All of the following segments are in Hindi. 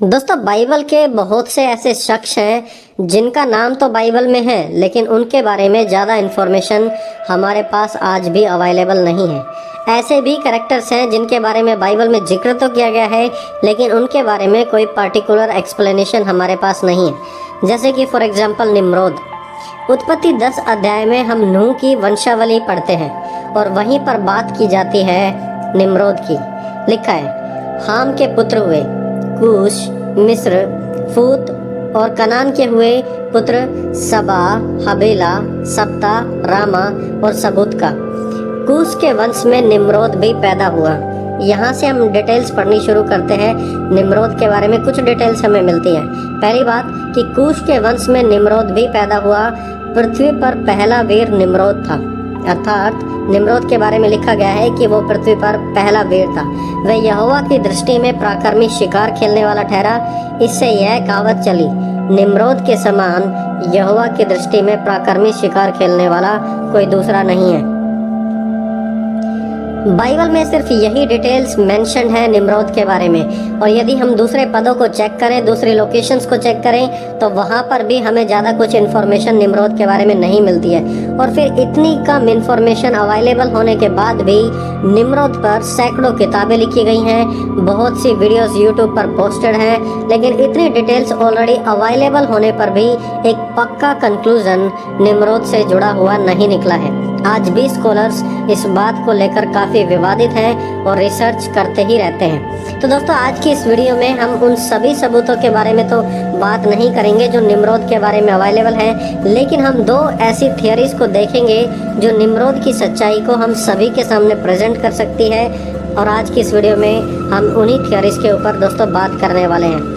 दोस्तों बाइबल के बहुत से ऐसे शख्स हैं जिनका नाम तो बाइबल में है, लेकिन उनके बारे में ज़्यादा इन्फॉर्मेशन हमारे पास आज भी अवेलेबल नहीं है। ऐसे भी कैरेक्टर्स हैं जिनके बारे में बाइबल में जिक्र तो किया गया है, लेकिन उनके बारे में कोई पर्टिकुलर एक्सप्लेनेशन हमारे पास नहीं है। जैसे कि फॉर एग्जांपल निम्रोद। उत्पत्ति 10 अध्याय में हम नूह की वंशावली पढ़ते हैं और वहीं पर बात की जाती है निम्रोद की। लिखा है, हाम के पुत्र हुए कूश, मिस्र, फूत और कनान के हुए पुत्र सबा, हबेला, सप्ता, रामा और सबूत का। कूश के वंश में निम्रोद भी पैदा हुआ। यहाँ से हम डिटेल्स पढ़नी शुरू करते हैं। निम्रोद के बारे में कुछ डिटेल्स हमें मिलती हैं। पहली बात कि कूश के वंश में निम्रोद भी पैदा हुआ। पृथ्वी पर पहला वीर निम्रोद था, अर्थात निम्रोद के बारे में लिखा गया है कि वो पृथ्वी पर पहला वीर था। वह यहोवा की दृष्टि में पराक्रमी शिकार खेलने वाला ठहरा। इससे यह कहावत चली, निम्रोद के समान यहोवा की दृष्टि में पराक्रमी शिकार खेलने वाला कोई दूसरा नहीं है। बाइबल में सिर्फ यही डिटेल्स मेंशन है निम्रोद के बारे में, और यदि हम दूसरे पदों को चेक करें, दूसरी लोकेशंस को चेक करें, तो वहाँ पर भी हमें ज़्यादा कुछ इन्फॉर्मेशन निम्रोद के बारे में नहीं मिलती है। और फिर इतनी कम इन्फॉर्मेशन अवेलेबल होने के बाद भी निम्रोद पर सैकड़ों किताबें लिखी गई हैं, बहुत सी वीडियोस यूट्यूब पर पोस्टेड हैं, लेकिन इतनी डिटेल्स ऑलरेडी अवेलेबल होने पर भी एक पक्का कंक्लूजन निम्रोद से जुड़ा हुआ नहीं निकला है। आज भी स्कॉलर्स इस बात को लेकर काफ़ी विवादित हैं और रिसर्च करते ही रहते हैं। तो दोस्तों आज की इस वीडियो में हम उन सभी सबूतों के बारे में तो बात नहीं करेंगे जो निम्रोद के बारे में अवेलेबल हैं, लेकिन हम दो ऐसी थियरीज को देखेंगे जो निम्रोद की सच्चाई को हम सभी के सामने प्रेजेंट कर सकती है। और आज की इस वीडियो में हम उन्हीं थियरीज के ऊपर दोस्तों बात करने वाले हैं।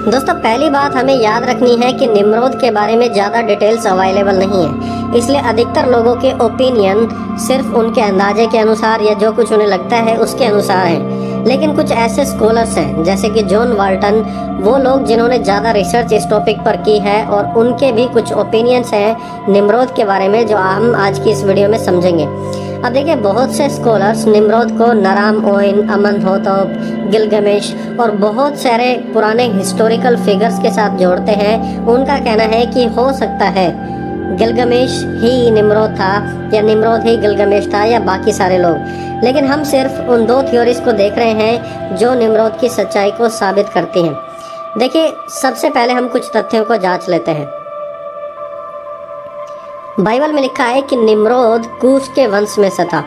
दोस्तों पहली बात हमें याद रखनी है कि निम्रोद के बारे में ज़्यादा डिटेल्स अवेलेबल नहीं है, इसलिए अधिकतर लोगों के ओपिनियन सिर्फ उनके अंदाजे के अनुसार या जो कुछ उन्हें लगता है उसके अनुसार है। लेकिन कुछ ऐसे स्कॉलर्स हैं जैसे कि जॉन वाल्टन, वो लोग जिन्होंने ज़्यादा रिसर्च इस टॉपिक पर की है, और उनके भी कुछ ओपिनियंस हैं निम्रोद के बारे में जो हम आज की इस वीडियो में समझेंगे। अब देखिए, बहुत से स्कॉलर्स निम्रोद को नराम ओइन, अमनहोतप, गिलगमेश और बहुत सारे पुराने हिस्टोरिकल फिगर्स के साथ जोड़ते हैं। उनका कहना है कि हो सकता है गिलगमेश ही निम्रोद था, या निम्रोद ही गिलगमेश था, या बाकी सारे लोग। लेकिन हम सिर्फ उन दो थ्योरीज को देख रहे हैं जो निम्रोद की सच्चाई को साबित करती हैं। देखिए, सबसे पहले हम कुछ तथ्यों को जांच लेते हैं। बाइबल में लिखा है कि निम्रोद कूश के वंश में से था।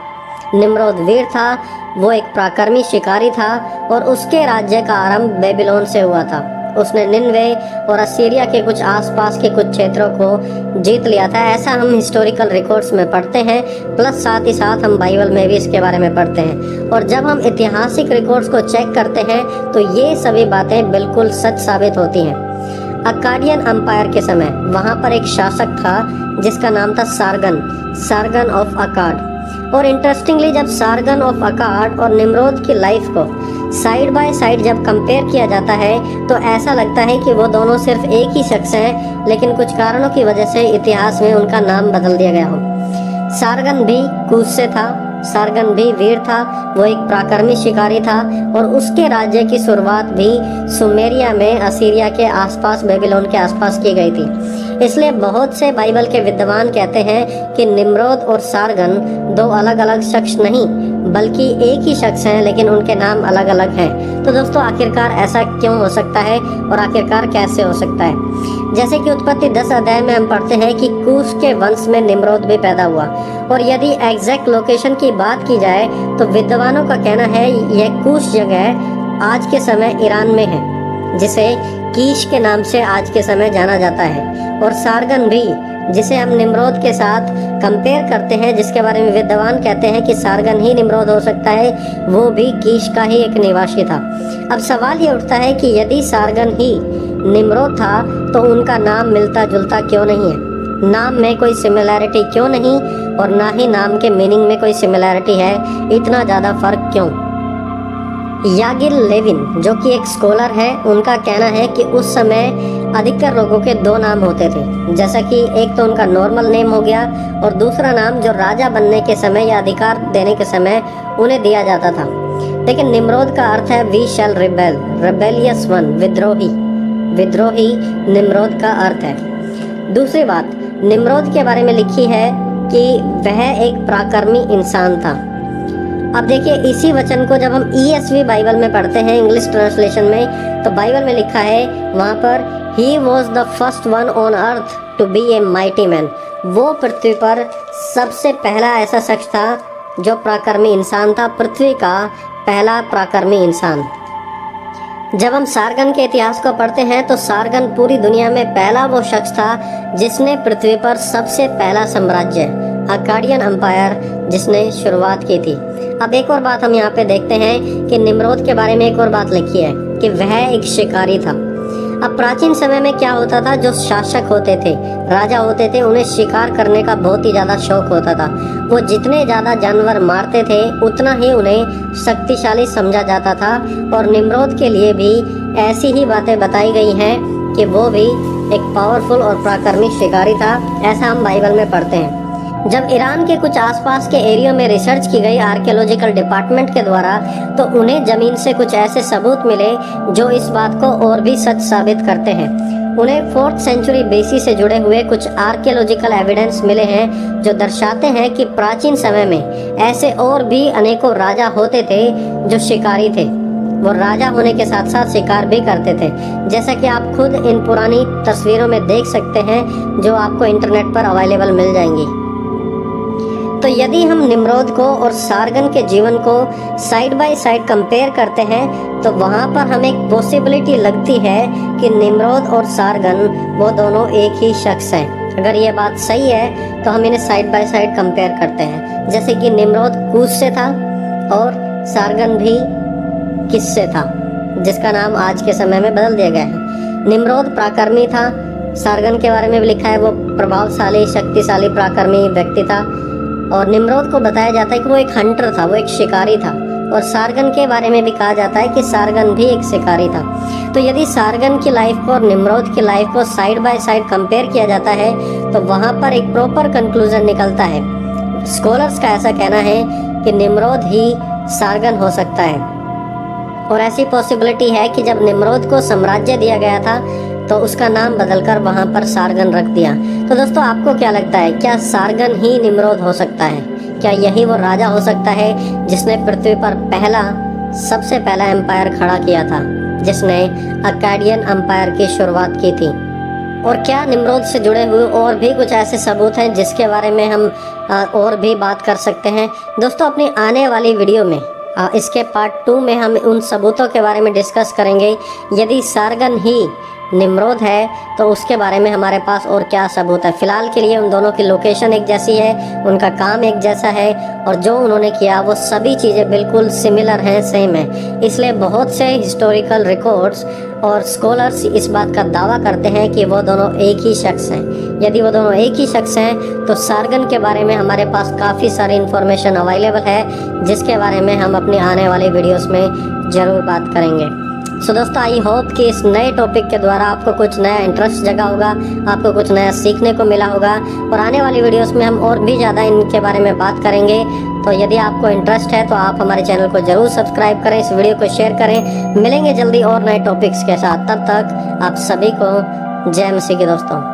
निम्रोद वीर था, वो एक पराक्रमी शिकारी था, और उसके राज्य का आरंभ बेबीलोन से हुआ था। उसने निन्वे और असीरिया के कुछ आसपास के कुछ क्षेत्रों को जीत लिया था। ऐसा हम हिस्टोरिकल रिकॉर्ड्स में पढ़ते हैं, प्लस साथ ही साथ हम बाइबल में भी इसके बारे में पढ़ते हैं। और जब हम ऐतिहासिक रिकॉर्ड्स को चेक करते हैं तो ये सभी बातें बिल्कुल सच साबित होती हैं। अकाडियन अंपायर के समय वहाँ पर एक शासक था जिसका नाम था सार्गन ऑफ अकाड। और इंटरेस्टिंगली, जब सार्गन ऑफ अकाड और निम्रोद की लाइफ को साइड बाय साइड जब कंपेयर किया जाता है तो ऐसा लगता है कि वो दोनों सिर्फ एक ही शख्स हैं, लेकिन कुछ कारणों की वजह से इतिहास में उनका नाम बदल दिया गया हो। सार्गन भी कूश से था, सार्गन भी वीर था, वो एक पराक्रमी शिकारी था, और उसके राज्य की शुरुआत भी सुमेरिया में असीरिया के आसपास, बेबीलोन के आसपास की गई थी। इसलिए बहुत से बाइबल के विद्वान कहते हैं कि निम्रोद और सार्गन दो अलग अलग शख्स नहीं बल्कि एक ही शख्स हैं, लेकिन उनके नाम अलग अलग हैं। तो दोस्तों आखिरकार ऐसा क्यों हो सकता है और आखिरकार कैसे हो सकता है? जैसे कि उत्पत्ति 10 अध्याय में हम पढ़ते हैं कि कूश के वंश में निम्रोद भी पैदा हुआ। और यदि एग्जैक्ट लोकेशन की बात की जाए तो विद्वानों का कहना है यह कूश जगह आज के समय ईरान में है, जिसे कीश के नाम से आज के समय जाना जाता है। और सार्गन भी, जिसे हम निम्रोद के साथ कंपेयर करते हैं, जिसके बारे में विद्वान कहते हैं कि सार्गन ही निम्रोद हो सकता है, वो भी कीश का ही एक निवासी था। अब सवाल ये उठता है कि यदि सार्गन ही निम्रोद था तो उनका नाम मिलता जुलता क्यों नहीं है? नाम में कोई सिमिलैरिटी क्यों नहीं, और ना ही नाम के मीनिंग में कोई सिमिलैरिटी है? इतना ज़्यादा फर्क क्यों? यागिल लेविन, जो कि एक स्कॉलर है, उनका कहना है कि उस समय अधिकतर लोगों के दो नाम होते थे। जैसा कि एक तो उनका नॉर्मल नेम हो गया, और दूसरा नाम जो राजा बनने के समय या अधिकार देने के समय उन्हें दिया जाता था। लेकिन निम्रोद का अर्थ है we shall rebel, rebellious one, विद्रोही। विद्रोही निम्रोद का अर्थ है। दूसरी बात निम्रोद के बारे में लिखी है कि वह एक पराक्रमी इंसान था। अब देखिए इसी वचन को जब हम ESV बाइबल में पढ़ते हैं, इंग्लिश ट्रांसलेशन में, तो बाइबल में लिखा है वहाँ पर he was the first one on earth to be a mighty man. वो पृथ्वी पर सबसे पहला ऐसा शख्स था जो पराक्रमी इंसान था, पृथ्वी का पहला पराक्रमी इंसान। जब हम सारगन के इतिहास को पढ़ते हैं तो सारगन पूरी दुनिया में पहला वो शख्स था जिसने पृथ्वी पर सबसे पहला साम्राज्य अकाडियन एम्पायर जिसने शुरुआत की थी। अब एक और बात हम यहाँ पे देखते हैं कि निम्रोद के बारे में एक और बात लिखी है कि वह एक शिकारी था। अब प्राचीन समय में क्या होता था, जो शासक होते थे, राजा होते थे, उन्हें शिकार करने का बहुत ही ज़्यादा शौक होता था। वो जितने ज़्यादा जानवर मारते थे उतना ही उन्हें शक्तिशाली समझा जाता था। और निम्रोद के लिए भी ऐसी ही बातें बताई गई हैं कि वो भी एक पावरफुल और पराक्रमी शिकारी था, ऐसा हम बाइबल में पढ़ते हैं। जब ईरान के कुछ आसपास के एरिया में रिसर्च की गई आर्कियोलॉजिकल डिपार्टमेंट के द्वारा, तो उन्हें ज़मीन से कुछ ऐसे सबूत मिले जो इस बात को और भी सच साबित करते हैं। उन्हें 4th सेंचुरी BC से जुड़े हुए कुछ आर्कियोलॉजिकल एविडेंस मिले हैं जो दर्शाते हैं कि प्राचीन समय में ऐसे और भी अनेकों राजा होते थे जो शिकारी थे। वो राजा होने के साथ साथ शिकार भी करते थे, जैसा कि आप खुद इन पुरानी तस्वीरों में देख सकते हैं जो आपको इंटरनेट पर अवेलेबल मिल जाएंगी। तो यदि हम निम्रोद को और सारगन के जीवन को साइड बाय साइड कंपेयर करते हैं तो वहाँ पर हमें एक पॉसिबिलिटी लगती है कि निम्रोद और सारगन वो दोनों एक ही शख्स हैं। अगर ये बात सही है तो हम इन्हें साइड बाय साइड कंपेयर करते हैं, जैसे कि निम्रोद कूश से था और सारगन भी किस से था, जिसका नाम आज के समय में बदल दिया गया है। निम्रोद पराक्रमी था, सारगन के बारे में भी लिखा है वो प्रभावशाली शक्तिशाली पराक्रमी व्यक्ति था। और निम्रोद को बताया जाता है कि वो एक हंटर था, वो एक शिकारी था। और सारगन के बारे में भी कहा जाता है कि सारगन भी एक शिकारी था। तो यदि सारगन की लाइफ को और निम्रोद की लाइफ को साइड बाय साइड कंपेयर किया जाता है तो वहाँ पर एक प्रॉपर कंक्लूजन निकलता है। स्कॉलर्स का ऐसा कहना है कि निम्रोद ही सारगन हो सकता है। और ऐसी पॉसिबिलिटी है कि जब निम्रोद को साम्राज्य दिया गया था तो उसका नाम बदलकर वहाँ पर सारगन रख दिया। तो दोस्तों आपको क्या लगता है, क्या सारगन ही निम्रोद हो सकता है? क्या यही वो राजा हो सकता है जिसने पृथ्वी पर सबसे पहला एम्पायर खड़ा किया था, जिसने अकाडियन एम्पायर की शुरुआत की थी? और क्या निम्रोद से जुड़े हुए और भी कुछ ऐसे सबूत हैं जिसके बारे में हम और भी बात कर सकते हैं? दोस्तों अपनी आने वाली वीडियो में इसके पार्ट 2 में हम उन सबूतों के बारे में डिस्कस करेंगे। यदि सारगन ही निम्रोद है तो उसके बारे में हमारे पास और क्या सबूत है। फिलहाल के लिए उन दोनों की लोकेशन एक जैसी है, उनका काम एक जैसा है और जो उन्होंने किया वो सभी चीज़ें बिल्कुल सिमिलर हैं, सेम है। इसलिए बहुत से हिस्टोरिकल रिकॉर्ड्स और स्कॉलर्स इस बात का दावा करते हैं कि वो दोनों एक ही शख्स हैं। यदि वो दोनों एक ही शख्स हैं तो सारगन के बारे में हमारे पास काफ़ी सारी इन्फॉर्मेशन अवेलेबल है, जिसके बारे में हम अपनी आने वाली वीडियोस में ज़रूर बात करेंगे। सो दोस्तों आई होप कि इस नए टॉपिक के द्वारा आपको कुछ नया इंटरेस्ट जगा होगा, आपको कुछ नया सीखने को मिला होगा और आने वाली वीडियोस में हम और भी ज़्यादा इनके बारे में बात करेंगे। तो यदि आपको इंटरेस्ट है तो आप हमारे चैनल को ज़रूर सब्सक्राइब करें, इस वीडियो को शेयर करें। मिलेंगे जल्दी और नए टॉपिक्स के साथ, तब तक आप सभी को जय मसीह की दोस्तों।